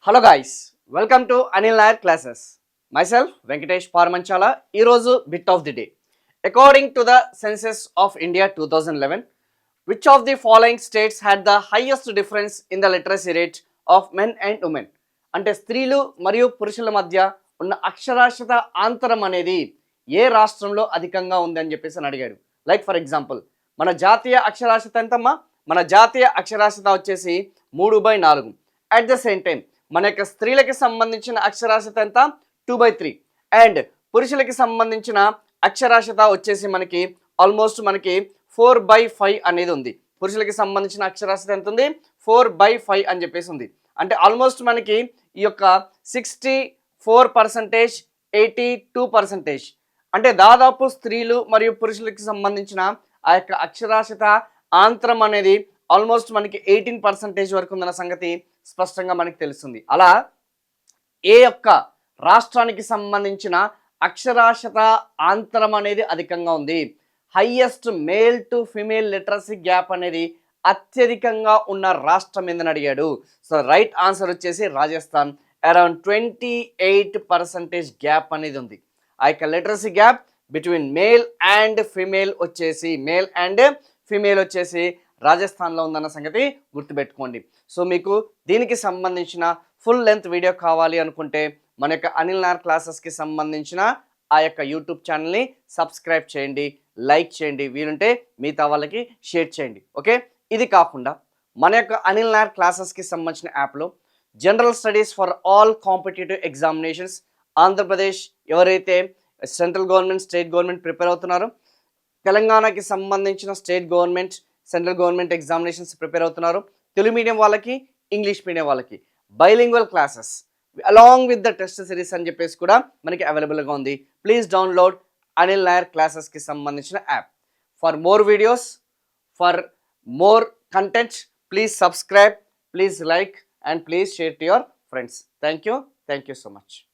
Hello guys, welcome to Anil Nair classes. Myself Venkatesh Parmanchala. ఈరోజు bit of the day. According to the census of India 2011, which of the following states had the highest difference in the literacy rate of men and women? అంటే స్త్రీలు మరియు పురుషుల మధ్య ఉన్న అక్షరాస్యత అంతరం అనేది ఏ రాష్ట్రంలో అధికంగా ఉంది అని చెప్పేసి అడిగాడు. లైక్ ఫర్ ఎగ్జాంపుల్, మన జాతీయ అక్షరాస్యత ఎంతమ్మా? మన జాతీయ అక్షరాస్యత వచ్చేసి 3/4. అట్ ద సేమ్ టైం మన యొక్క స్త్రీలకి సంబంధించిన అక్షరాస్యత ఎంత? 2/3. అండ్ పురుషులకి సంబంధించిన అక్షరాస్యత వచ్చేసి మనకి ఆల్మోస్ట్ మనకి 4/5 అనేది ఉంది. పురుషులకి సంబంధించిన అక్షరాస్యత ఎంత ఉంది? 4/5 అని చెప్పేసి ఉంది. అంటే ఆల్మోస్ట్ మనకి ఈ యొక్క 64%, 82%, అంటే దాదాపు స్త్రీలు మరియు పురుషులకి సంబంధించిన ఆ యొక్క అక్షరాస్యత ఆంతరం అనేది ఆల్మోస్ట్ మనకి 18% వరకు ఉందన్న సంగతి స్పష్టంగా మనకి తెలుస్తుంది. అలా ఏ యొక్క రాష్ట్రానికి సంబంధించిన అక్షరాస్యత ఆంతరం అనేది అధికంగా ఉంది? Highest male to female literacy gap అనేది అత్యధికంగా ఉన్న రాష్ట్రం ఏందని అడిగాడు. సో రైట్ ఆన్సర్ వచ్చేసి రాజస్థాన్. అరౌండ్ 28% గ్యాప్ అనేది ఉంది. ఆ యొక్క literacy gap between male and female వచ్చేసి రాజస్థాన్లో ఉందన్న సంగతి గుర్తుపెట్టుకోండి. సో మీకు దీనికి సంబంధించిన ఫుల్ లెంత్ వీడియో కావాలి అనుకుంటే మన యొక్క అనిల్ నాయర్ క్లాసెస్కి సంబంధించిన ఆ యొక్క యూట్యూబ్ ఛానల్ని సబ్స్క్రైబ్ చేయండి, లైక్ చేయండి, వీలుంటే మిగతా వాళ్ళకి షేర్ చేయండి. ఓకే, ఇది కాకుండా మన యొక్క అనిల్ నాయర్ క్లాసెస్కి సంబంధించిన యాప్లో general studies for all competitive examinations, Andhra Pradesh ఎవరైతే central government, state government prepare అవుతున్నారో, తెలంగాణకి సంబంధించిన state government, central government examinations prepare అవుతున్నారు, తెలుగు మీడియం వాళ్ళకి, ఇంగ్లీష్ మీడియం వాళ్ళకి bilingual classes along with the test series అని చెప్పేసి కూడా మనకి అవైలబుల్గా ఉంది. ప్లీజ్ డౌన్లోడ్ అనిల్ నాయర్ క్లాసెస్కి సంబంధించిన app. For more videos, for more content, please subscribe, please like and please share to your friends. Thank you so much.